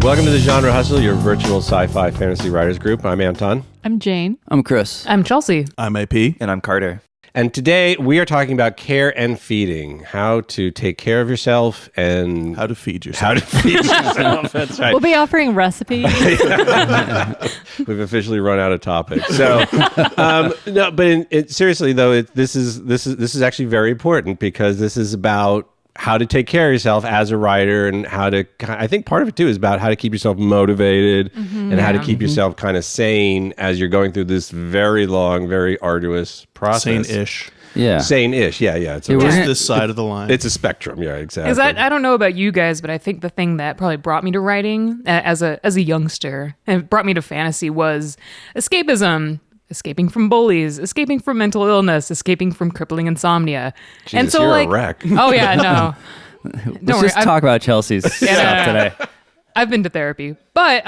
Welcome to the Genre Hustle, your virtual sci-fi fantasy writers group. I'm Anton. I'm Jane. I'm Chris. I'm Chelsea. I'm AP. And I'm Carter. And today we are talking about care and feeding, how to take care of yourself and how to feed yourself. How to feed yourself. That's right. We'll be offering recipes. We've officially run out of topics. So, no, but seriously though, this is actually very important because this is about how to take care of yourself as a writer and how to, I think part of it too is about how to keep yourself motivated and how to keep yourself kind of sane as you're going through this very long, very arduous process. Sane-ish. Yeah. Sane-ish. Yeah. It's this side of the line. It's a spectrum. Yeah, exactly. Because I don't know about you guys, but I think the thing that probably brought me to writing as a youngster and brought me to fantasy was escapism. Escaping from bullies, escaping from mental illness, escaping from crippling insomnia. Jesus, and so you're like, a wreck. Oh yeah, no. Let's just talk about Chelsea's stuff today. I've been to therapy, but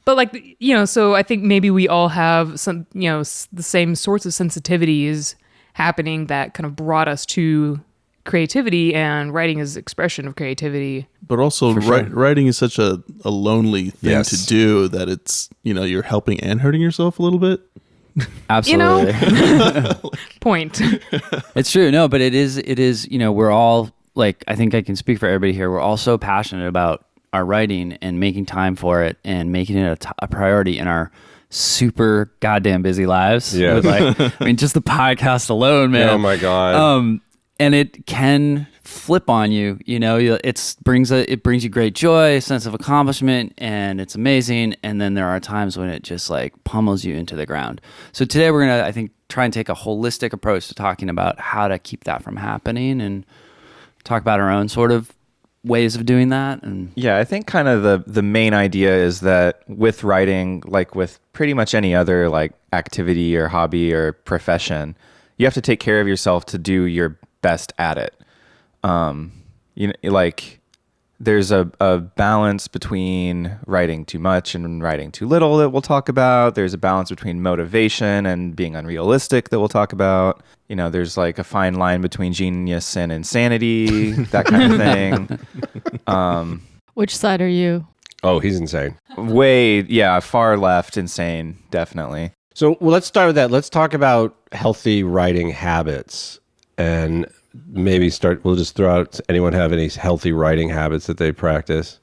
like, so I think maybe we all have some, the same sorts of sensitivities happening that kind of brought us to creativity, and writing is expression of creativity. But also writing is such a lonely thing to do that it's, you're helping and hurting yourself a little bit. Absolutely. Point. It's true. No, but it is, we're all like, I think I can speak for everybody here. We're all so passionate about our writing and making time for it and making it a priority in our super goddamn busy lives. Yeah. Just the podcast alone, man. Oh my God. And it can flip on you, it brings you great joy, a sense of accomplishment, and it's amazing. And then there are times when it just like pummels you into the ground. So today we're going to, I think, try and take a holistic approach to talking about how to keep that from happening and talk about our own sort of ways of doing that. And yeah, I think kind of the main idea is that with writing, like with pretty much any other like activity or hobby or profession, you have to take care of yourself to do your best at it. There's a balance between writing too much and writing too little that we'll talk about. There's a balance between motivation and being unrealistic that we'll talk about. There's like a fine line between genius and insanity, that kind of thing. Which side are you? Oh, he's insane. Far left insane, definitely. So let's start with that. Let's talk about healthy writing habits. And maybe we'll just throw out, anyone have any healthy writing habits that they practice?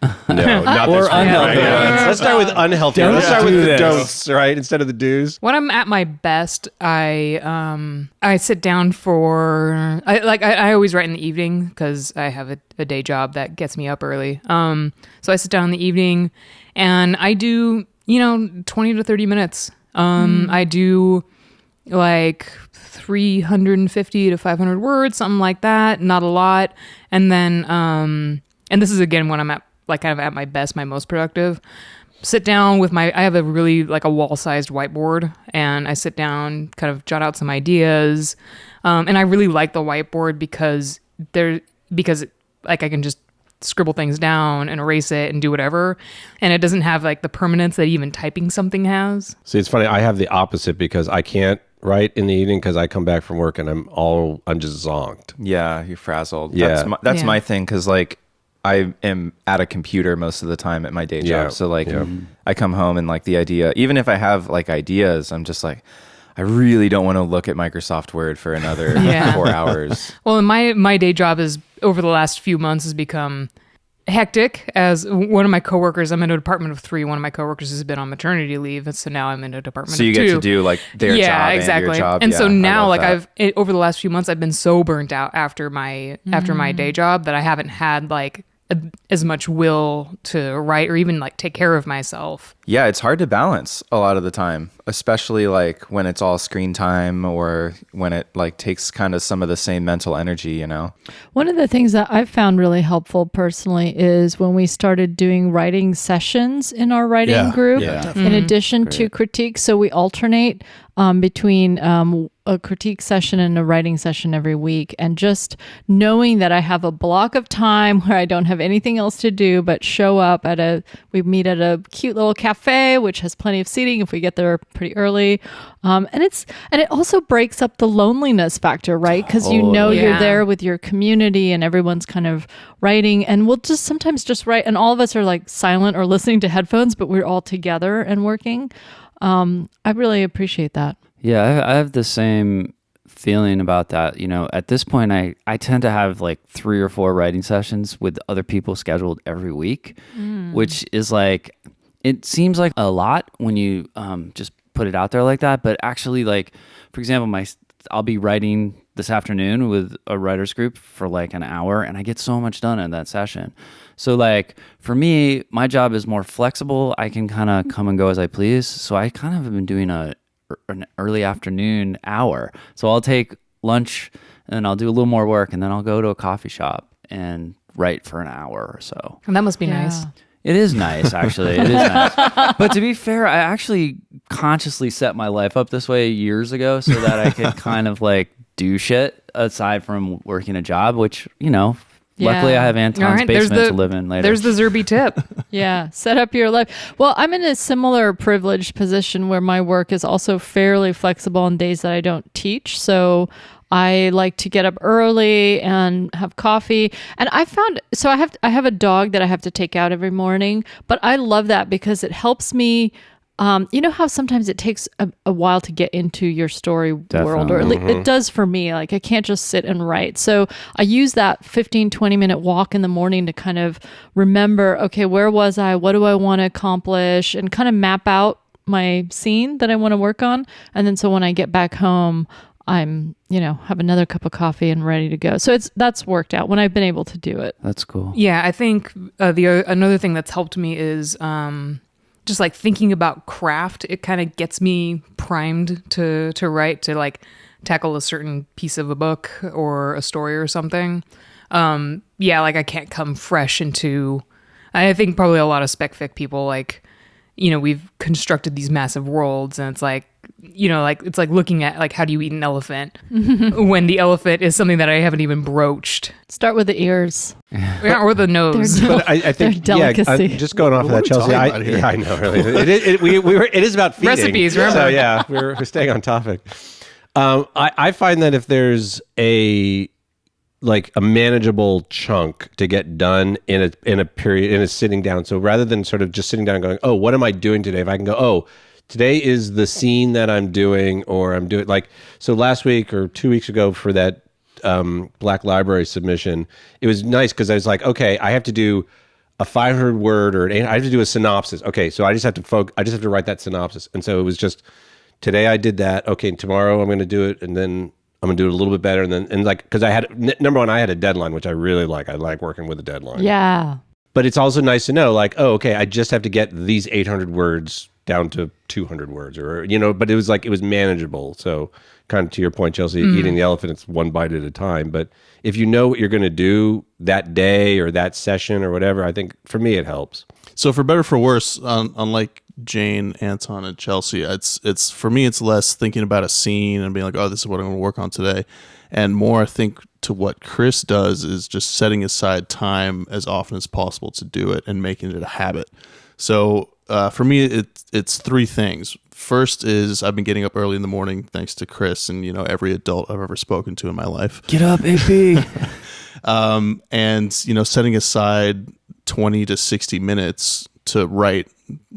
No, not or this unhealthy ones. Let's start with unhealthy. Let's start with the don'ts, right? Instead of the do's. When I'm at my best, I sit down for, I always write in the evening because I have a day job that gets me up early. So I sit down in the evening and I do, 20 to 30 minutes. I do like 350 to 500 words, something like that. Not a lot. And then, and this is again when I'm at like kind of at my best, my most productive. Sit down with I have a really like a wall-sized whiteboard, and I sit down, kind of jot out some ideas. And I really like the whiteboard because like I can just scribble things down and erase it and do whatever, and it doesn't have like the permanence that even typing something has. See, it's funny. I have the opposite because I can't write in the evening because I come back from work and I'm just zonked. Yeah, you're frazzled. Yeah. That's my thing, because like I am at a computer most of the time at my day job. So like I come home and like the idea, even if I have like ideas, I'm just like, I really don't want to look at Microsoft Word for another 4 hours. Well, my day job is, over the last few months, has become hectic. As one of my coworkers, I'm in a department of 3. One of my coworkers has been on maternity leave, and so now I'm in a department of 2. So you get to do like their job and your job. And so now, like over the last few months, I've been so burnt out after my day job that I haven't had like as much will to write or even like take care of myself. Yeah, it's hard to balance a lot of the time, especially like when it's all screen time or when it like takes kind of some of the same mental energy, One of the things that I've found really helpful personally is when we started doing writing sessions in our writing group, in addition to critique. So we alternate between a critique session and a writing session every week. And just knowing that I have a block of time where I don't have anything else to do but show up we meet at a cute little cafe, which has plenty of seating if we get there pretty early. And it also breaks up the loneliness factor, right? Because you know you're there with your community and everyone's kind of writing, and we'll just sometimes just write, and all of us are like silent or listening to headphones, but we're all together and working. I really appreciate that. Yeah, I have the same feeling about that. You know, at this point, I tend to have like 3 or 4 writing sessions with other people scheduled every week, which is like, it seems like a lot when you just put it out there like that. But actually, like, for example, I'll be writing this afternoon with a writers group for like an hour, and I get so much done in that session. So like for me, my job is more flexible. I can kind of come and go as I please. So I kind of have been doing an early afternoon hour. So I'll take lunch and I'll do a little more work, and then I'll go to a coffee shop and write for an hour or so. And that must be nice. It is nice, actually. It is nice. But to be fair, I actually consciously set my life up this way years ago so that I could kind of like do shit aside from working a job, which, you know, luckily I have Anton's basement to live in later. There's the Zerby tip. Yeah, set up your life. Well, I'm in a similar privileged position where my work is also fairly flexible on days that I don't teach. So I like to get up early and have coffee. And I found, so I have a dog that I have to take out every morning, but I love that because it helps me. You know how sometimes it takes a while to get into your story world, or at least it does for me. Like I can't just sit and write. So I use that 15-20 minute walk in the morning to kind of remember, okay, where was I? What do I want to accomplish? And kind of map out my scene that I want to work on. And then so when I get back home, I'm, have another cup of coffee and ready to go. So that's worked out when I've been able to do it. That's cool. Yeah, I think another thing that's helped me is just like thinking about craft. It kind of gets me primed to write, to like tackle a certain piece of a book or a story or something. Like I can't come fresh into. I think probably a lot of spec fic people, like, we've constructed these massive worlds, and it's like, it's like looking at like, how do you eat an elephant when the elephant is something that I haven't even broached. Start with the ears. Or the nose. But I think, just going off of that, Chelsea. I know, really. It is about feeding. Recipes, remember? So yeah, we're staying on topic. I find that if there's a manageable chunk to get done in a period, in a sitting down. So rather than sort of just sitting down and going, oh, what am I doing today? If I can go, oh, today is the scene that I'm doing, or I'm doing so last week or 2 weeks ago for that Black Library submission, it was nice because I was like, okay, I have to do a 500 word I have to do a synopsis. Okay, so I just have to write that synopsis. And so it was just, today I did that. Okay, tomorrow I'm going to do it, and then I'm going to do it a little bit better. And because I had, number one, I had a deadline, which I really like. I like working with a deadline. Yeah. But it's also nice to know, like, oh, okay, I just have to get these 800 words down to 200 words, or, but it was manageable. So kind of to your point, Chelsea, eating the elephant, it's one bite at a time. But if you know what you're going to do that day or that session or whatever, I think for me, it helps. So for better or for worse, unlike Jane, Anton, and Chelsea, it's for me, it's less thinking about a scene and being like, oh, this is what I'm going to work on today. And more, I think, to what Chris does is just setting aside time as often as possible to do it and making it a habit. So for me, it's 3 things. First is I've been getting up early in the morning thanks to Chris and every adult I've ever spoken to in my life. Get up, AP. And setting aside 20 to 60 minutes to write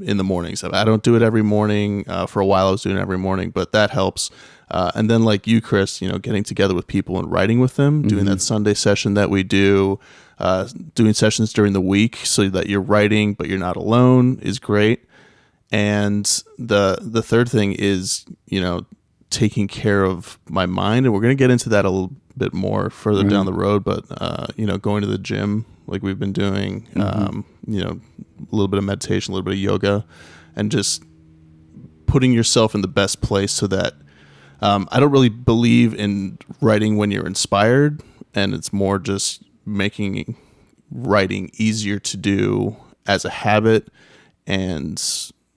in the mornings. I don't do it every morning. For a while I was doing it every morning, but that helps. And then like you, Chris, getting together with people and writing with them, doing that Sunday session that we do, doing sessions during the week so that you're writing but you're not alone is great. And the third thing is, taking care of my mind. And we're going to get into that a little bit more further down the road, but, going to the gym like we've been doing, a little bit of meditation, a little bit of yoga, and just putting yourself in the best place so that I don't really believe in writing when you're inspired, and it's more just making writing easier to do as a habit and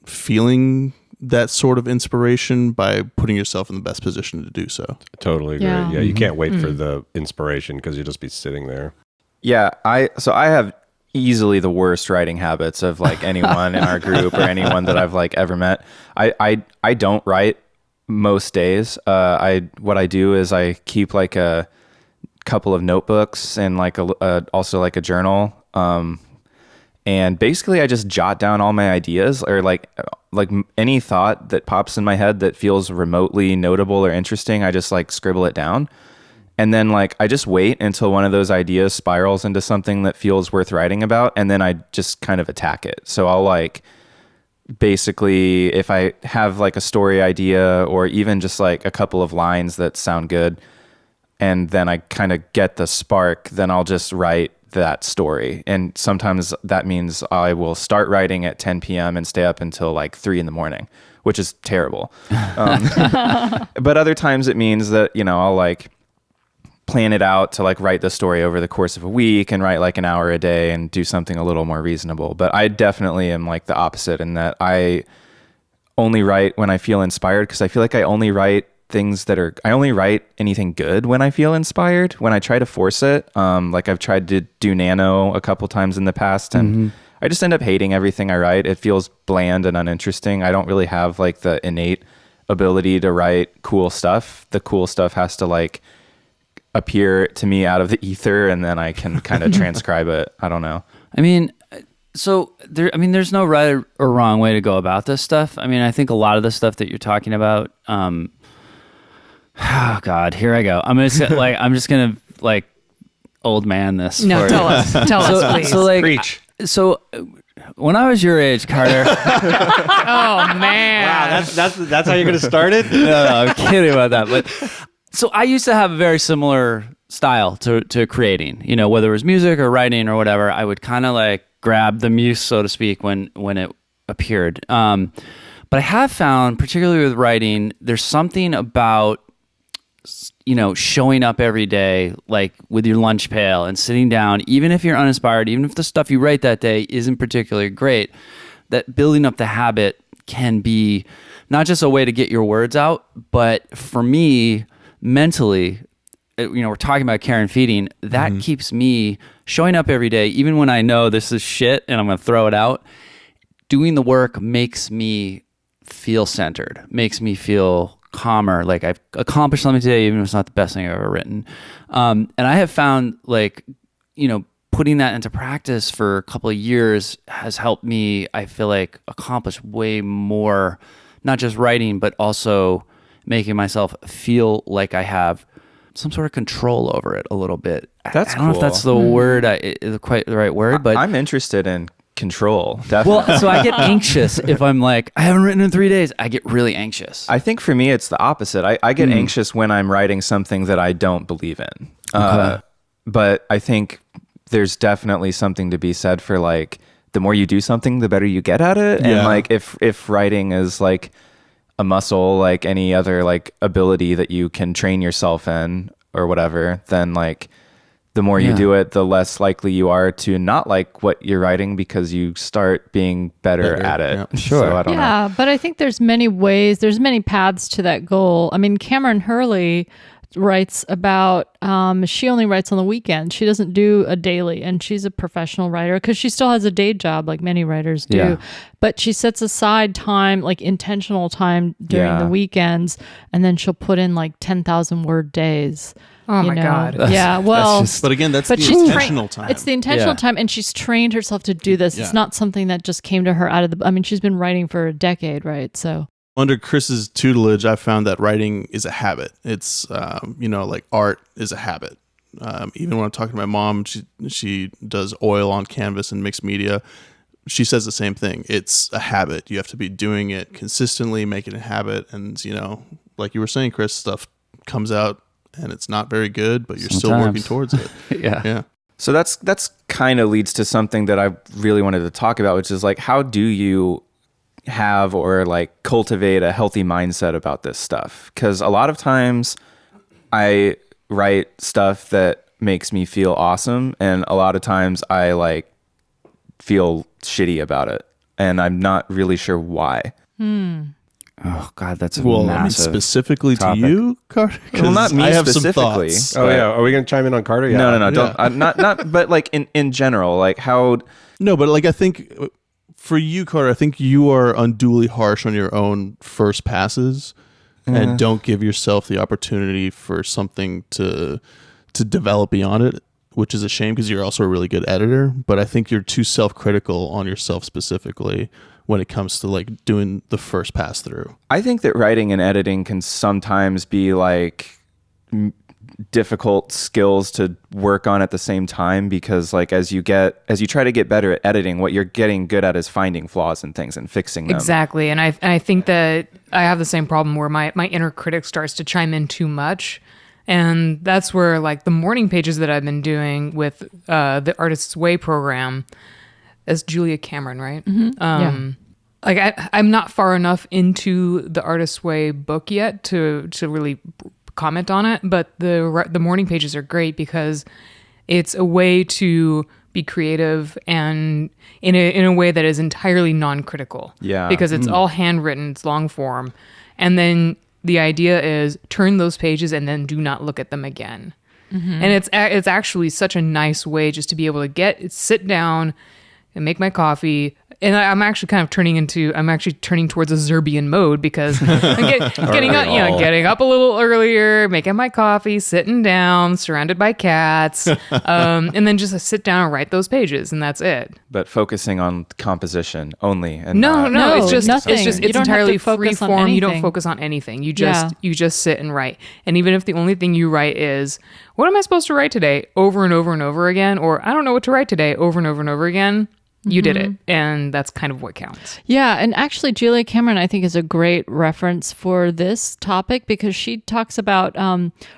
feeling that sort of inspiration by putting yourself in the best position to do so. Totally agree. Yeah, you can't wait for the inspiration because you'll just be sitting there. Yeah, I have easily the worst writing habits of like anyone in our group or anyone that I've like ever met. I don't write most days. What I do is I keep like a couple of notebooks and like also like a journal. And basically I just jot down all my ideas, or like any thought that pops in my head that feels remotely notable or interesting. I just like scribble it down. And then like I just wait until one of those ideas spirals into something that feels worth writing about, and then I just kind of attack it. So I'll like basically, if I have like a story idea or even just like a couple of lines that sound good, and then I kind of get the spark, then I'll just write that story. And sometimes that means I will start writing at 10 p.m. and stay up until like 3 a.m, which is terrible. But other times it means that, you know, I'll like plan it out to like write the story over the course of a week and write like an hour a day and do something a little more reasonable. But I definitely am like the opposite in that I only write when I feel inspired, because I feel like I only write I only write anything good when I feel inspired. When I try to force it, like I've tried to do nano a couple times in the past, and I just end up hating everything I write. It feels bland and uninteresting. I don't really have like the innate ability to write cool stuff. The cool stuff has to like appear to me out of the ether, and then I can kind of transcribe it. I don't know. I mean, there's no right or wrong way to go about this stuff. I mean, I think a lot of the stuff that you're talking about, oh God, here I go. I'm just gonna like old man this. No, tell us, please. So like, Preach. So when I was your age, Carter. Oh man! Wow, that's how you're gonna start it? No, I'm kidding about that. But so I used to have a very similar style to creating. You know, whether it was music or writing or whatever, I would kind of like grab the muse, so to speak, when it appeared. But I have found, particularly with writing, there's something about, you know, showing up every day, like with your lunch pail and sitting down, even if you're uninspired, even if the stuff you write that day isn't particularly great, that building up the habit can be not just a way to get your words out, but for me, mentally, you know, we're talking about care and feeding, that keeps me showing up every day, even when I know this is shit and I'm going to throw it out. Doing the work makes me feel centered, makes me feel calmer, like I've accomplished something today, even if it's not the best thing I've ever written. And I have found, like, you know, putting that into practice for a couple of years has helped me, I feel like, accomplish way more, not just writing, but also making myself feel like I have some sort of control over it a little bit. That's I don't know if that's the word, quite the right word, but I'm interested in control, definitely. well, so I get anxious if I'm like, I haven't written in 3 days. I get really anxious. I think for me, it's the opposite. I get anxious when I'm writing something that I don't believe in. But I think there's definitely something to be said for like, the more you do something, the better you get at it. Yeah. And like, if writing is like a muscle, like any other like ability that you can train yourself in or whatever, then like, the more you do it, the less likely you are to not like what you're writing, because you start being better at it. Yeah. Sure. So I don't know. Yeah, but I think there's many ways, there's many paths to that goal. I mean, Cameron Hurley writes about, she only writes on the weekend. She doesn't do a daily, and she's a professional writer because she still has a day job like many writers do. Yeah. But she sets aside time, like intentional time during the weekends, and then she'll put in like 10,000 word days. Oh my God. Yeah, well, But again, that's the she's intentional time. It's the intentional time, and she's trained herself to do this. It's not something that just came to her out of the. I mean, she's been writing for a decade, right? So Under Chris's tutelage, I found that writing is a habit. It's you know, like art is a habit. Even when I'm talking to my mom, she does oil on canvas and mixed media. She says the same thing. It's a habit. You have to be doing it consistently, make it a habit, and you know, like you were saying, Chris, stuff comes out and it's not very good, but you're still working towards it. Yeah. So that's kind of leads to something that I really wanted to talk about, which is like, how do you have or like cultivate a healthy mindset about this stuff? Because a lot of times I write stuff that makes me feel awesome, and a lot of times I like feel shitty about it, and I'm not really sure why. Oh God, that's a Well, I mean, massive specifically topic. to you, Carter. Well, not me I have specifically. some thoughts. Oh yeah, are we going to chime in on Carter? Yeah. No. Don't. Not. But like in general, like how. No, but like I think for you, Carter, I think you are unduly harsh on your own first passes, and don't give yourself the opportunity for something to develop beyond it, which is a shame because you're also a really good editor. But I think you're too self-critical on yourself specifically when it comes to like doing the first pass through. I think that writing and editing can sometimes be like difficult skills to work on at the same time, because like as you try to get better at editing, what you're getting good at is finding flaws in things and fixing them. Exactly. And I think that I have the same problem where my inner critic starts to chime in too much. And that's where like the morning pages that I've been doing with the Artist's Way program, as Julia Cameron, right? Like I'm not far enough into the Artist's Way book yet to really comment on it, but the morning pages are great because it's a way to be creative and in a way that is entirely non-critical. Yeah. Because it's all handwritten, it's long form, and then the idea is turn those pages and then do not look at them again. And it's actually such a nice way just to be able to sit down and make my coffee. And I'm actually turning towards a Zerbian mode because I'm getting up a little earlier, making my coffee, sitting down, surrounded by cats, and then just sit down and write those pages, and that's it. But focusing on composition only, and No, it's just nothing. it's You don't have entirely to focus free on form. You don't anything. focus on anything. You just sit and write. And even if the only thing you write is what am I supposed to write today, over and over and over again, or I don't know what to write today, over and over and over again. You did it, and that's kind of what counts. Yeah, and actually Julia Cameron, I think, is a great reference for this topic because she talks about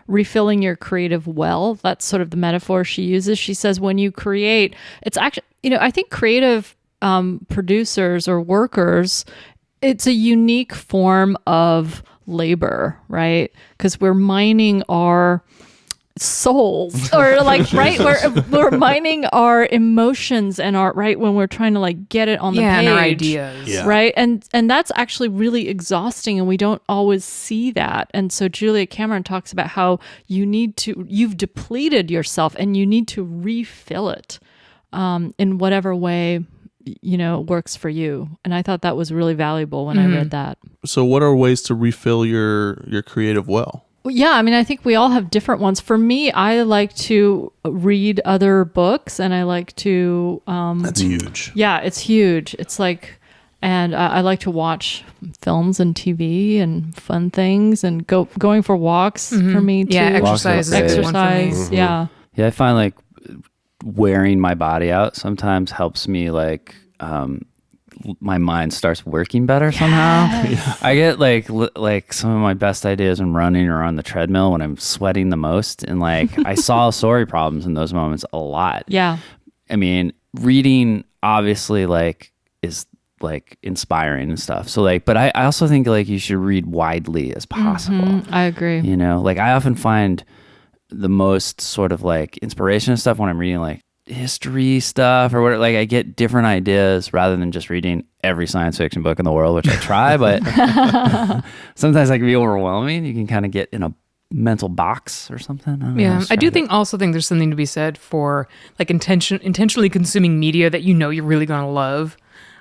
refilling your creative well. That's sort of the metaphor she uses. She says when you create, it's actually, I think creative producers or workers, it's a unique form of labor, right? Because we're mining our souls or like right we're mining our emotions and our right when we're trying to like get it on the page and our ideas right and that's actually really exhausting and we don't always see that. And so Julia Cameron talks about how you've depleted yourself and you need to refill it in whatever way works for you. And I thought that was really valuable when I read that. So what are ways to refill your creative well? Yeah, I mean, I think we all have different ones. For me, I like to read other books and I like to... That's huge. Yeah, it's huge. It's like... And I like to watch films and TV and fun things and going for walks for me too. Yeah, exercise is one for me. Yeah. Yeah, I find like wearing my body out sometimes helps me like my mind starts working better somehow. I get like some of my best ideas when running or on the treadmill when I'm sweating the most, and like I solve story problems in those moments a lot. Yeah. I mean, reading obviously like is like inspiring and stuff. So like, but I also think like you should read widely as possible. I agree. Like I often find the most sort of like inspiration and stuff when I'm reading like history stuff or whatever. Like I get different ideas rather than just reading every science fiction book in the world, which I try, but sometimes that can be overwhelming. You can kind of get in a mental box or something. I do think there's something to be said for like intentionally consuming media that you're really going to love.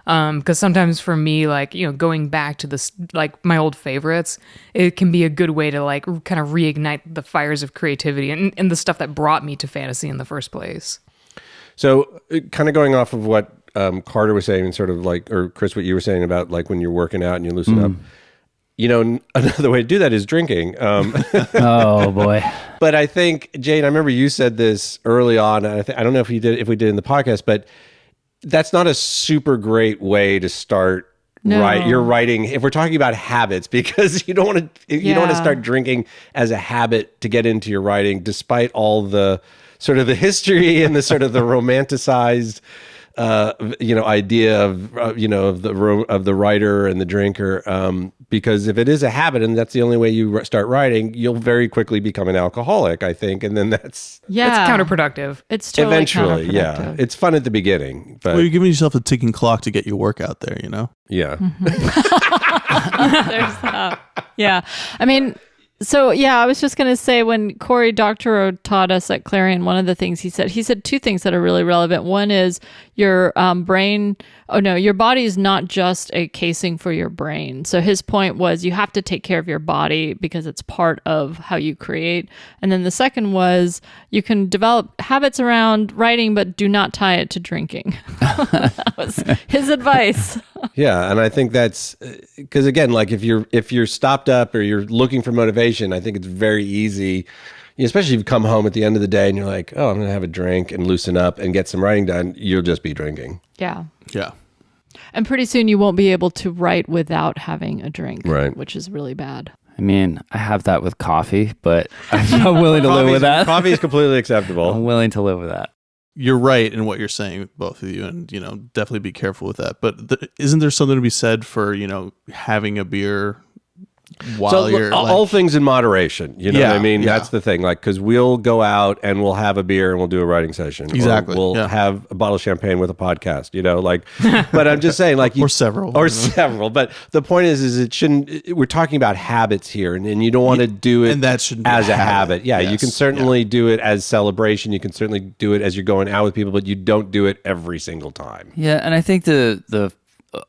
Because sometimes for me, like, going back to this, like my old favorites, it can be a good way to like kind of reignite the fires of creativity and the stuff that brought me to fantasy in the first place. So kind of going off of what Carter was saying and sort of like, or Chris, what you were saying about like when you're working out and you loosen up, another way to do that is drinking. Oh boy. But I think, Jane, I remember you said this early on, and I don't know if we did in the podcast, but that's not a super great way to start. No. Right, you're writing. If we're talking about habits, because you don't want to start drinking as a habit to get into your writing, despite all the sort of the history and the sort of the romanticized, idea of the writer and the drinker. Because if it is a habit and that's the only way you start writing, you'll very quickly become an alcoholic, I think, and then it's counterproductive. It's totally eventually, counterproductive. it's fun at the beginning, but Well, you're giving yourself a ticking clock to get your work out there, yeah. There's that. Yeah. I mean, so yeah, I was just going to say, when Cory Doctorow taught us at Clarion, one of the things he said two things that are really relevant. One is your your body is not just a casing for your brain. So his point was you have to take care of your body because it's part of how you create. And then the second was you can develop habits around writing, but do not tie it to drinking. That was his advice. Yeah, and I think that's because, again, like if you're stopped up or you're looking for motivation, I think it's very easy, especially if you come home at the end of the day and you're like, oh, I'm going to have a drink and loosen up and get some writing done. You'll just be drinking. Yeah. Yeah. And pretty soon you won't be able to write without having a drink, right? Which is really bad. I mean, I have that with coffee, but I'm not willing to live with that. Coffee is completely acceptable. I'm willing to live with that. You're right in what you're saying, both of you, and definitely be careful with that. But isn't there something to be said for having a beer while you're all things in moderation? You know what I mean? That's the thing. Like, because we'll go out and we'll have a beer and we'll do a writing session. Exactly. Or we'll have a bottle of champagne with a podcast. But I'm just saying, like, or several. But the point is it shouldn't. We're talking about habits here, and you don't want to do it and that shouldn't be as a habit. Yeah, yes. you can certainly do it as celebration. You can certainly do it as you're going out with people, but you don't do it every single time. Yeah, and I think the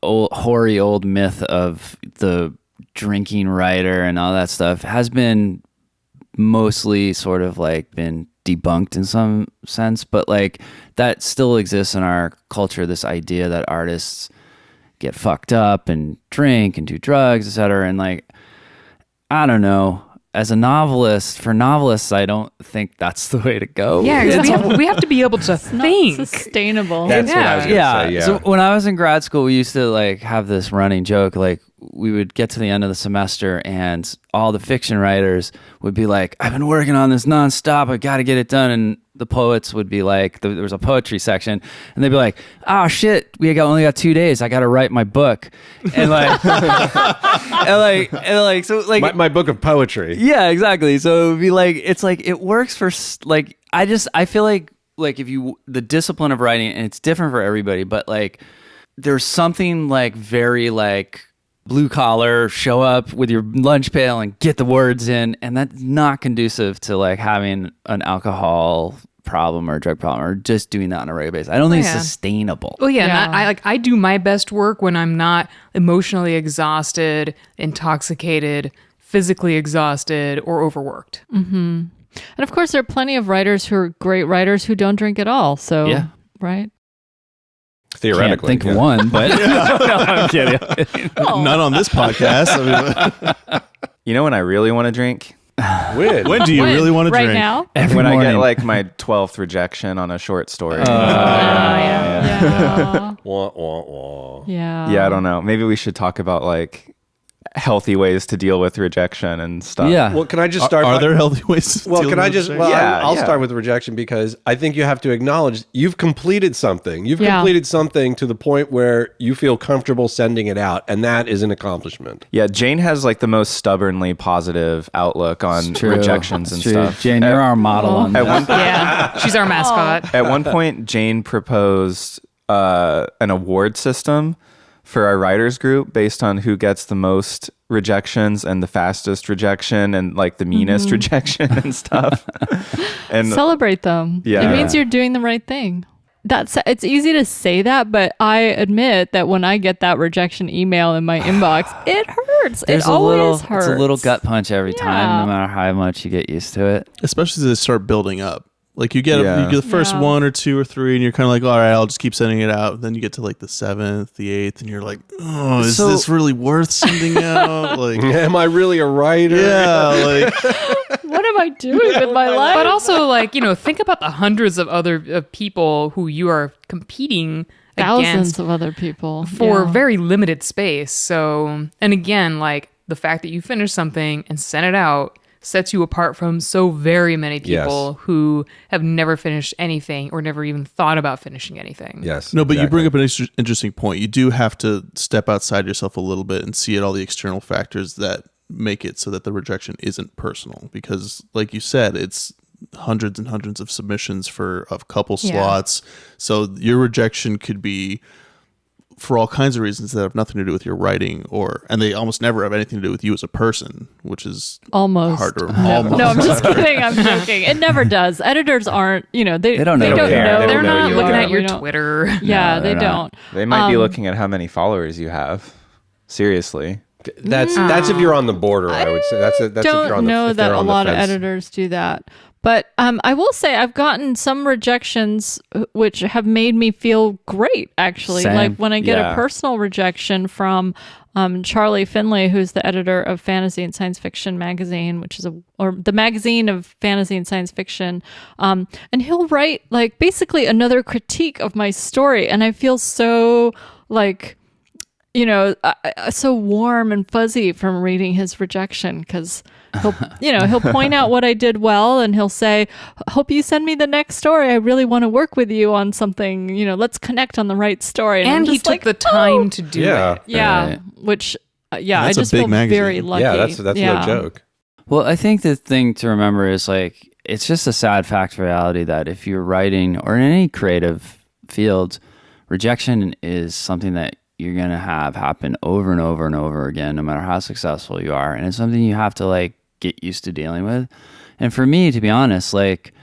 hoary old myth of the drinking writer and all that stuff has been mostly sort of like been debunked in some sense, but like that still exists in our culture, this idea that artists get fucked up and drink and do drugs, etc. And like, I don't know, as a novelist, for novelists, I don't think that's the way to go. Yeah, because we have to be able to think. Not sustainable. That's what I was going to say. Yeah. So when I was in grad school, we used to like have this running joke, like we would get to the end of the semester and all the fiction writers would be like, I've been working on this nonstop. I got to get it done. And the poets would be like, there was a poetry section and they'd be like, oh shit, only got 2 days. I got to write my book. And like, so like my book of poetry. Yeah, exactly. So it would be like, it's like, it works for like, I feel like if the discipline of writing, and it's different for everybody, but like there's something like very like blue collar, show up with your lunch pail and get the words in, and that's not conducive to like having an alcohol problem or a drug problem or just doing that on a regular basis. I don't think it's sustainable. Well, yeah. And I do my best work when I'm not emotionally exhausted, intoxicated, physically exhausted, or overworked. Mm-hmm. And of course, there are plenty of writers who are great writers who don't drink at all. So, yeah. Right? Theoretically. Can't think of one, but no, I'm kidding. Not on this podcast. You know when I really want to drink? When do you really want to right drink? Now? When I get like my 12th rejection on a short story. Yeah. Wah, wah, wah. Yeah. Yeah, I don't know. Maybe we should talk about like healthy ways to deal with rejection and stuff. Yeah. Well, can I just start? Are there healthy ways to Well, deal can with I just? rejection? Well, Yeah, I'll yeah. start with rejection because I think you have to acknowledge you've completed something. You've completed something to the point where you feel comfortable sending it out, and that is an accomplishment. Yeah, Jane has like the most stubbornly positive outlook on rejections and True. stuff. Jane, you're our model on At that. one, Yeah, she's our mascot. at one point, Jane proposed an award system for our writers group based on who gets the most rejections and the fastest rejection and like the meanest rejection and stuff. And Celebrate them. Yeah. It means you're doing the right thing. It's easy to say that, but I admit that when I get that rejection email in my inbox, it hurts. There's it always hurts. It's a little gut punch every time, no matter how much you get used to it. Especially as they start building up. Like you get the first Yeah. 1 or 2 or 3 and you're kind of like, all right, I'll just keep sending it out. Then you get to like the 7th, the 8th, and you're like, oh, is this really worth sending out? Like, Am I really a writer? yeah, like What am I doing with my life? But also, like, think about the hundreds of other people who you are competing Thousands against of other people for Yeah. very limited space. So, and again, like the fact that you finish something and send it out sets you apart from so very many people who have never finished anything or never even thought about finishing anything. Yes. no, but you exactly. bring up an interesting point. You do have to step outside yourself a little bit and see at all the external factors that make it so that the rejection isn't personal. Because, like you said, it's hundreds and hundreds of submissions of couple slots. So your rejection could be for all kinds of reasons that have nothing to do with your writing, and they almost never have anything to do with you as a person, which is almost harder. No, I'm just kidding. I'm joking. It never does. Editors aren't, they don't They know. don't care. They're know not you looking are. at your Twitter. Yeah, No, they they're not. don't. They might be looking at how many followers you have. Seriously. That's if you're on the border. I would say that's if you're Don't on the know if they're that a on the lot of fence. editors do that. But I will say I've gotten some rejections which have made me feel great, actually. Same. Like when I get Yeah. a personal rejection from Charlie Finlay, who's the editor of Fantasy and Science Fiction magazine, which is or the magazine of fantasy and science fiction. And he'll write like basically another critique of my story. And I feel so like, so warm and fuzzy from reading his rejection, because he'll point out what I did well, and he'll say, hope you send me the next story. I really want to work with you on something, let's connect on the right story. And I'm he just took like, the time to do Yeah. it. Yeah. Right. Which, I That's a just big feel magazine. very lucky. Yeah, that's no joke. Well, I think the thing to remember is like, it's just a sad fact of reality that if you're writing or in any creative field, rejection is something that you're going to have happen over and over and over again, no matter how successful you are. And it's something you have to like get used to dealing with. And for me, to be honest, like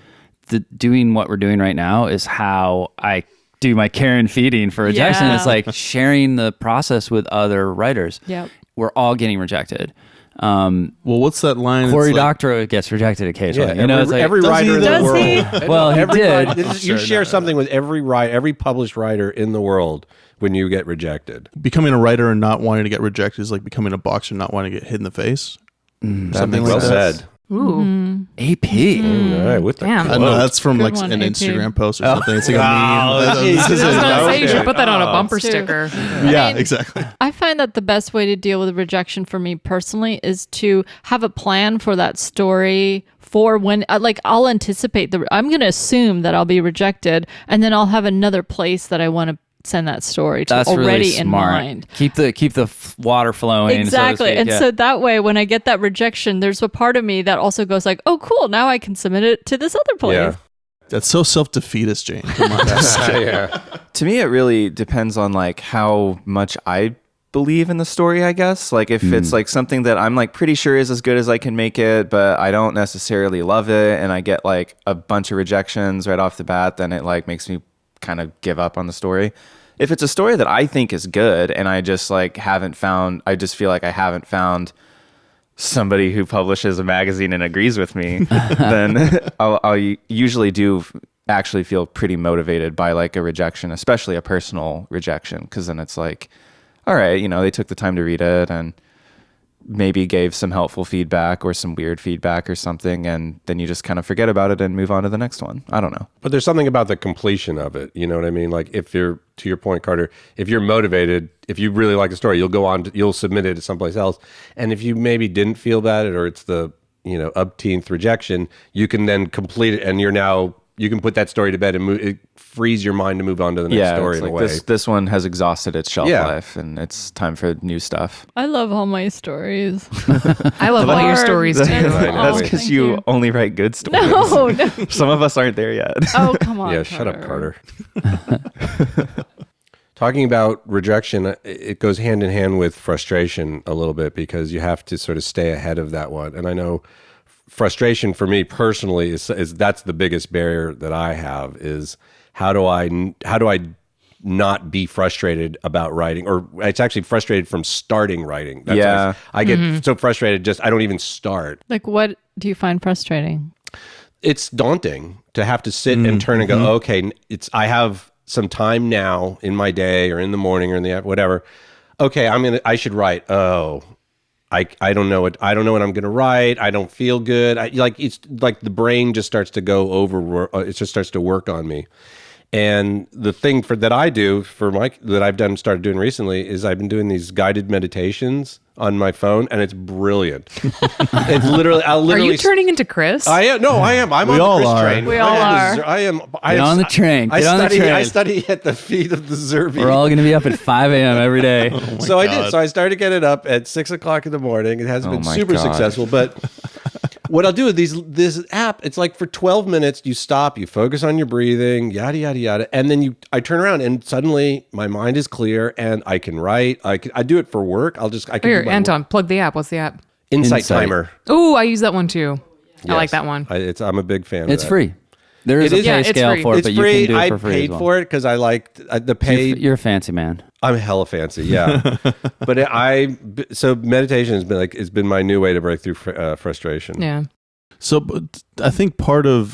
doing what we're doing right now is how I do my care and feeding for rejection. Yeah. It's like sharing the process with other writers. Yep. We're all getting rejected. Well, what's that line? Corey It's like, Doctorow gets rejected occasionally. Yeah, it's like, every does writer he in the though? world. Does he? Well, he Every did. writer- you share something with every published writer in the world when you get rejected. becoming a writer and not wanting to get rejected is like becoming a boxer and not wanting to get hit in the face. Something Well like that. said. Ooh. AP. All right, with the Damn. I know that's from Good like one, an AP. Instagram post or something. It's like a Oh, meme. geez. This is I was it. gonna say you Okay. should put that on a bumper Too. sticker. Yeah, mean- exactly. I find that the best way to deal with rejection for me personally is to have a plan for that story for when, like, I'll anticipate I'm going to assume that I'll be rejected, and then I'll have another place that I want to send that story to That's already really in smart. mind. Keep the water flowing. Exactly. So to speak. And Yeah. so that way, when I get that rejection, there's a part of me that also goes like, oh, cool. Now I can submit it to this other place. Yeah. That's so self-defeatist, Jane. Come on. Yeah. To me, it really depends on like how much I believe in the story, I guess. Like if it's like something that I'm like pretty sure is as good as I can make it, but I don't necessarily love it, and I get like a bunch of rejections right off the bat, then it like makes me kind of give up on the story. If it's a story that I think is good and I just like I just feel like I haven't found somebody who publishes a magazine and agrees with me, then I'll usually do actually feel pretty motivated by like a rejection, especially a personal rejection, because then it's like, all right, they took the time to read it and maybe gave some helpful feedback or some weird feedback or something, and then you just kind of forget about it and move on to the next one. I don't know. But there's something about the completion of it. You know what I mean? Like if you're, to your point, Carter, if you're motivated, if you really like the story, you'll go on, you'll submit it to someplace else. And if you maybe didn't feel about it, or it's the, upteenth rejection, you can then complete it, and you can put that story to bed and it frees your mind to move on to the next story it's in a like way. this one has exhausted its shelf Yeah. life, and it's time for new stuff. I love all my stories. I love all your Hard. stories That's too. I know. That's Oh, because thank you you. only write good stories. No, no. Some of us aren't there yet. Oh, come on. Yeah, shut up, Carter. Talking about rejection, it goes hand in hand with frustration a little bit, because you have to sort of stay ahead of that one. And I know frustration for me personally is that's the biggest barrier that I have, is how do I not be frustrated about writing, or it's actually frustrated from starting writing. That's Yeah. I get so frustrated, I don't even start. Like, what do you find frustrating? It's daunting to have to sit and turn and go, okay, I have some time now in my day or in the morning or in the whatever. Okay, I should write. Oh, I don't know what I'm going to write. I don't feel good. It's like the brain just starts to go over. It just starts to work on me. And the thing that I do that I've started doing recently is I've been doing these guided meditations on my phone, and it's brilliant. It's literally, Are you turning into Chris? I am. No, I am. I'm on the all Chris are. train. We all are. I am. Get on the train. I Get on the study. train. I study at the feet of the Zerbi. We're all going to be up at 5 a.m. every day. So I did. So I started getting up at 6 o'clock in the morning. It hasn't Oh been my super God. successful, but what I'll do with this app, it's like for 12 minutes, you stop, you focus on your breathing, yada, yada, yada. And then I turn around and suddenly my mind is clear and I can write. I do it for work. I can Here, do my Anton, plug the app. What's the app? Insight Timer. Oh, I use that one too. I like Yes. that one. I'm a big fan of that. It's free. There is a pay it's scale free. for it, It's but free. you can do it I for free paid as well. for it because I liked the paid. You're a fancy man. I'm hella fancy, yeah. But so meditation has been it's been my new way to break through frustration. Yeah. So but I think part of,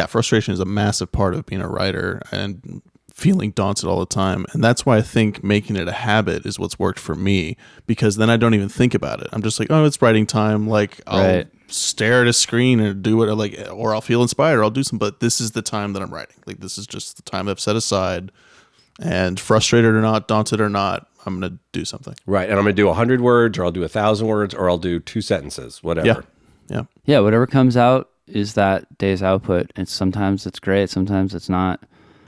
frustration is a massive part of being a writer and feeling daunted all the time. And that's why I think making it a habit is what's worked for me, because then I don't even think about it. I'm just like, oh, it's writing time. Like I'll stare at a screen and do what I like, or I'll feel inspired, or I'll do something. But this is the time that I'm writing. Like this is just the time I've set aside, and frustrated or not, daunted or not, I'm going to do something. Right. And I'm going to do 100 words, or I'll do 1,000 words, or I'll do 2 sentences, whatever. Yeah, whatever comes out is that day's output. Sometimes it's great, sometimes it's not.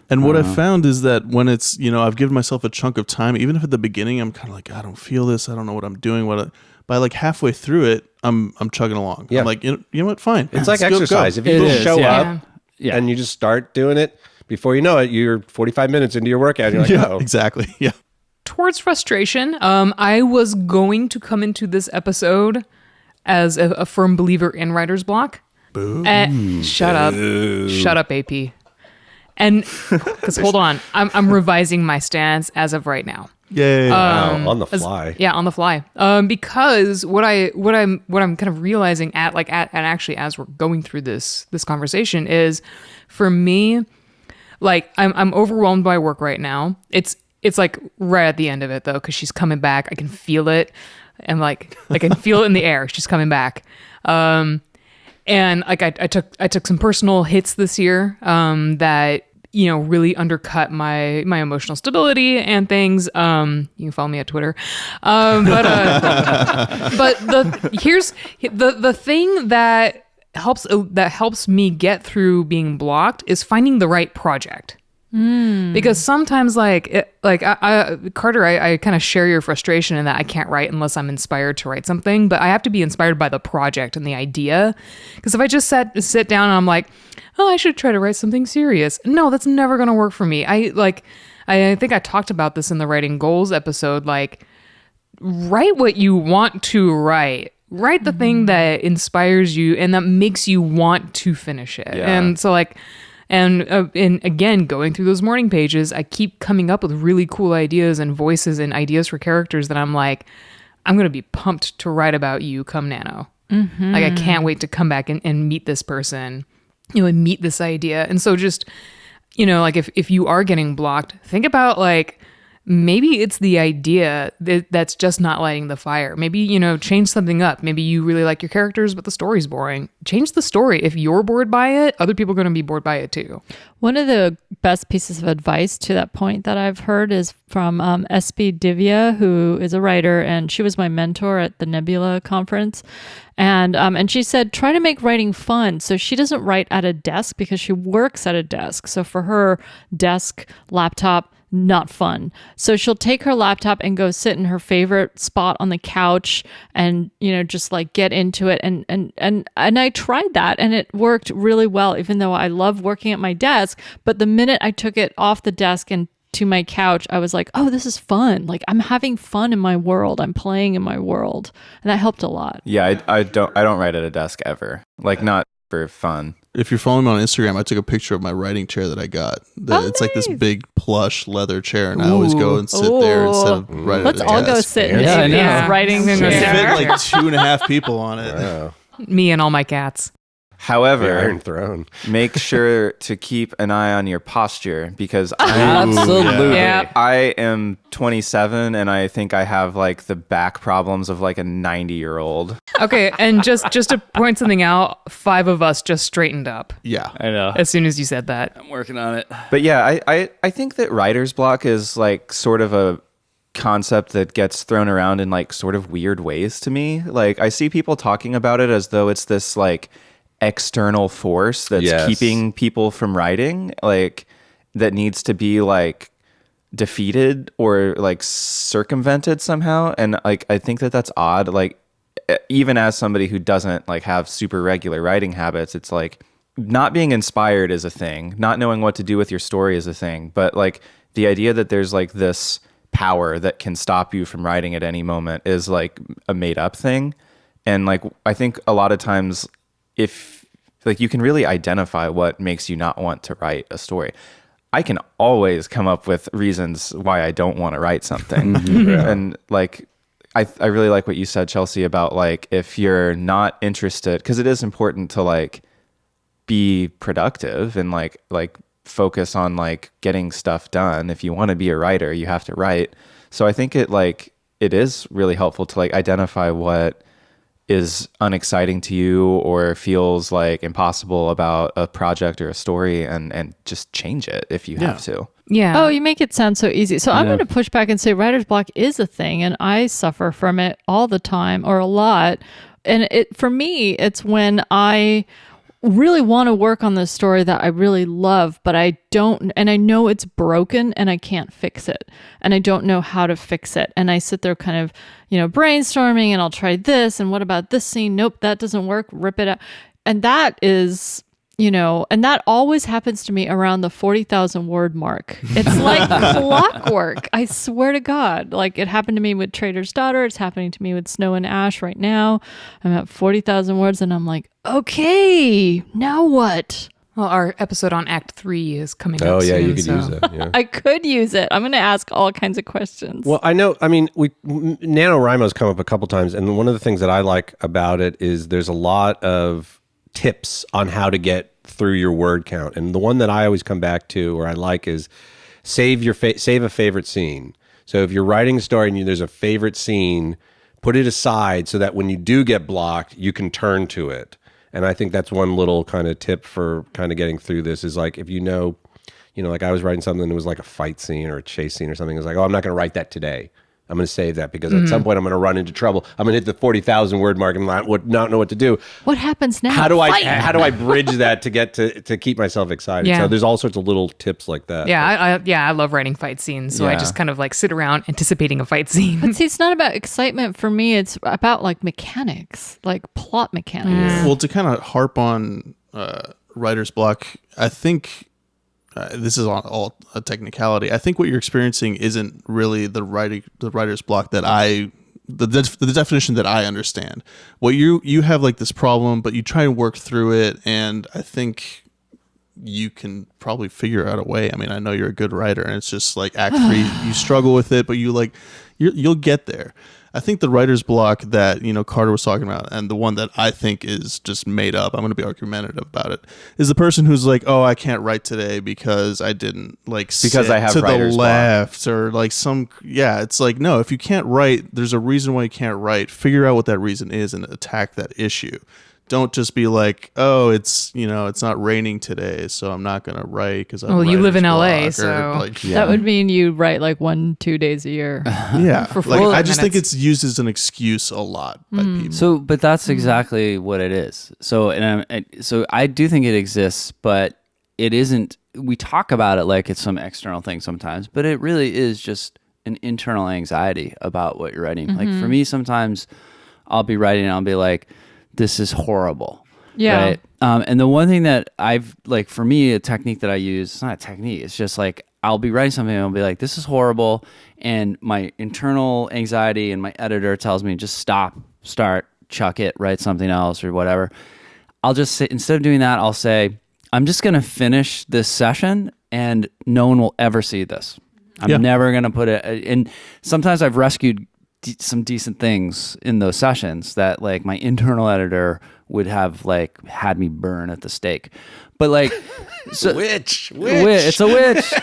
And what I've found is that when it's, I've given myself a chunk of time, even if at the beginning I'm kind of like, I don't feel this, I don't know what I'm doing. By like halfway through it, I'm chugging along. Yeah. I'm like, you know what, fine. It's like Let's go. exercise. If you It just is, show yeah. up and you just start doing it, before you know it, you're 45 minutes into your workout. And you're like, oh. Exactly. Yeah. Towards frustration, I was going to come into this episode as a firm believer in writer's block. Boo. Shut up, AP. And because hold on, I'm revising my stance as of right now. Yay. Wow, on the fly. Yeah, on the fly. Because what I'm kind of realizing actually as we're going through this conversation is, for me, like I'm overwhelmed by work right now. It's like right at the end of it though, because she's coming back. I can feel it, and like I can feel it in the air. She's coming back. And like I took some personal hits this year that really undercut my emotional stability and things. You can follow me at Twitter, but here's the thing that helps me get through being blocked is finding the right project. Because sometimes Carter, I kind of share your frustration in that I can't write unless I'm inspired to write something, but I have to be inspired by the project and the idea. Because if I just sit down and I'm like, oh, I should try to write something serious. No, that's never going to work for me. I think I talked about this in the writing goals episode. Like, write what you want to write. Write the thing that inspires you and that makes you want to finish it. Yeah. And so and again, going through those morning pages, I keep coming up with really cool ideas and voices and ideas for characters that I'm like, I'm going to be pumped to write about you come Nano. Mm-hmm. Like, I can't wait to come back and meet this person, and meet this idea. And so just, like if you are getting blocked, think about like, maybe it's the idea that's just not lighting the fire. Maybe, change something up. Maybe you really like your characters, but the story's boring. Change the story. If you're bored by it, other people are going to be bored by it too. One of the best pieces of advice to that point that I've heard is from S.B. Divya, who is a writer, and she was my mentor at the Nebula conference. And she said, try to make writing fun. So she doesn't write at a desk because she works at a desk. So for her, desk, laptop, not fun. So she'll take her laptop and go sit in her favorite spot on the couch and, just like get into it. And I tried that and it worked really well, even though I love working at my desk. But the minute I took it off the desk and to my couch, I was like, oh, this is fun. Like, I'm having fun in my world. I'm playing in my world. And that helped a lot. Yeah, I don't write at a desk ever. Like, not for fun. If you're following me on Instagram, I took a picture of my writing chair that I got. It's like this big plush leather chair, and I always go and sit there instead of write Let's at a all desk. go sit in Yeah, I know. AP's writing I'm gonna go It sit chair. fit like 2.5 people on it. Wow. Me and all my cats. The However, Iron Throne. make sure to keep an eye on your posture because Absolutely. Yeah. I am 27 and I think I have like the back problems of like a 90-year-old. Okay, and just to point something out, 5 of us just straightened up Yeah. I know. as soon as you said that. I'm working on it. But yeah, I think that writer's block is like sort of a concept that gets thrown around in like sort of weird ways to me. Like I see people talking about it as though it's this like external force that's Yes. keeping people from writing, like that needs to be like defeated or like circumvented somehow. And like I think that that's odd. Like even as somebody who doesn't like have super regular writing habits, it's like not being inspired is a thing, not knowing what to do with your story is a thing, but like the idea that there's like this power that can stop you from writing at any moment is like a made up thing. And like I think a lot of times, if like you can really identify what makes you not want to write a story. I can always come up with reasons why I don't want to write something. And like I really like what you said, Chelsea, about like if you're not interested, because it is important to like be productive and like focus on like getting stuff done. If you want to be a writer, you have to write. So I think it is really helpful to like identify what is unexciting to you or feels like impossible about a project or a story and just change it if you have to. Yeah. Oh, you make it sound so easy. So I'm going to push back and say writer's block is a thing, and I suffer from it all the time or a lot. And for me, it's when I really want to work on this story that I really love, but I don't, and I know it's broken and I can't fix it. And I don't know how to fix it. And I sit there kind of, brainstorming, and I'll try this. And what about this scene? Nope, that doesn't work. Rip it out. And that is, and that always happens to me around the 40,000 word mark. It's like clockwork. I swear to God. Like it happened to me with Trader's Daughter. It's happening to me with Snow and Ash right now. I'm at 40,000 words and I'm like, okay, now what? Well, our episode on Act 3 is coming up Oh, yeah, soon, you could use it. Yeah. I could use it. I'm going to ask all kinds of questions. Well, I know, NaNoWriMo's come up a couple times, and one of the things that I like about it is there's a lot of tips on how to get through your word count. And the one that I always come back to or I like is save a favorite scene. So if you're writing a story and there's a favorite scene, put it aside so that when you do get blocked, you can turn to it. And I think that's one little kind of tip for kind of getting through this is like, if like I was writing something that was like a fight scene or a chase scene or something. It's like, oh, I'm not going to write that today. I'm going to save that because at some point I'm going to run into trouble. I'm going to hit the 40,000 word mark and not know what to do. What happens now? How do I bridge that to get to keep myself excited? Yeah. So there's all sorts of little tips like that. Yeah, I love writing fight scenes. So I just kind of like sit around anticipating a fight scene. But see, it's not about excitement for me. It's about like mechanics, like plot mechanics. Well, to kind of harp on writer's block, I think this is all a technicality. I think what you're experiencing isn't really the writer's block that the definition that I understand. What you have like this problem, but you try and work through it, and I think you can probably figure out a way. I mean, I know you're a good writer, and it's just like Act 3, you struggle with it, but you'll get there. I think the writer's block that Carter was talking about, and the one that I think is just made up, I'm going to be argumentative about it, is the person who's like, oh, I can't write today because I didn't because I have to the writer's left block. Or like it's like, no, if you can't write, there's a reason why you can't write. Figure out what that reason is and attack that issue. Don't just be like, oh, it's it's not raining today, so I'm not gonna write because you live in LA, so that would mean you write like 1-2 days a year. Yeah, for like I just minutes. think it's used as an excuse a lot by people. So, but that's exactly what it is. So, so I do think it exists, but it isn't. We talk about it like it's some external thing sometimes, but it really is just an internal anxiety about what you're writing. Like for me, sometimes I'll be writing and I'll be like, this is horrible. Yeah. Right? And the one thing that I've like, for me, a technique that I use, it's not a technique. It's just like, I'll be writing something and I'll be like, this is horrible. And my internal anxiety and my editor tells me just stop, start, chuck it, write something else or whatever. I'll just say, instead of doing that, I'll say, I'm just going to finish this session and no one will ever see this. I'm never going to put it. And sometimes I've rescued some decent things in those sessions that like my internal editor would have like had me burn at the stake, but like Witch. It's a witch.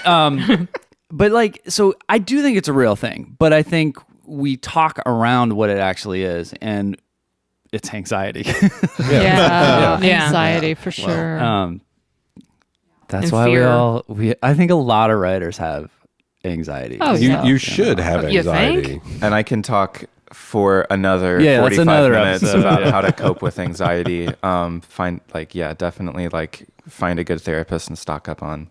But like, so I do think it's a real thing, but I think we talk around what it actually is, and it's anxiety. Anxiety for sure. That's And why fear. I think a lot of writers have anxiety. Oh, yeah. You should have You anxiety. And I can talk for another Yeah, that's 45 another minutes episode, about yeah. how to cope with anxiety. Definitely find a good therapist and stock up on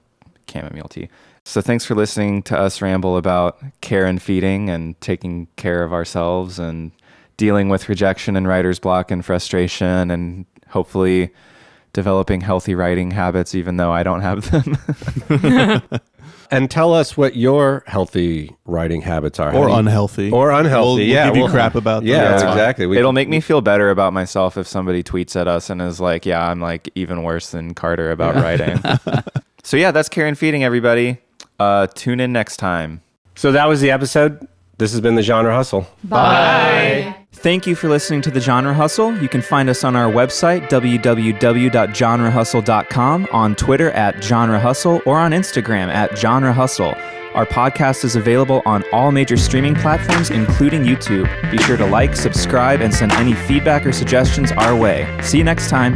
chamomile tea. So thanks for listening to us ramble about care and feeding and taking care of ourselves and dealing with rejection and writer's block and frustration, and hopefully developing healthy writing habits, even though I don't have them. And tell us what your healthy writing habits are. Or unhealthy. Or unhealthy, We'll give you crap about them. Yeah, That's fine. exactly. It'll make me feel better about myself if somebody tweets at us and is like, yeah, I'm like even worse than Carter about writing. So yeah, that's Care and Feeding, everybody. Tune in next time. So that was the episode. This has been The Genre Hustle. Bye. Thank you for listening to The Genre Hustle. You can find us on our website, www.genrehustle.com, on Twitter at Genre Hustle, or on Instagram at Genre Hustle. Our podcast is available on all major streaming platforms, including YouTube. Be sure to like, subscribe, and send any feedback or suggestions our way. See you next time.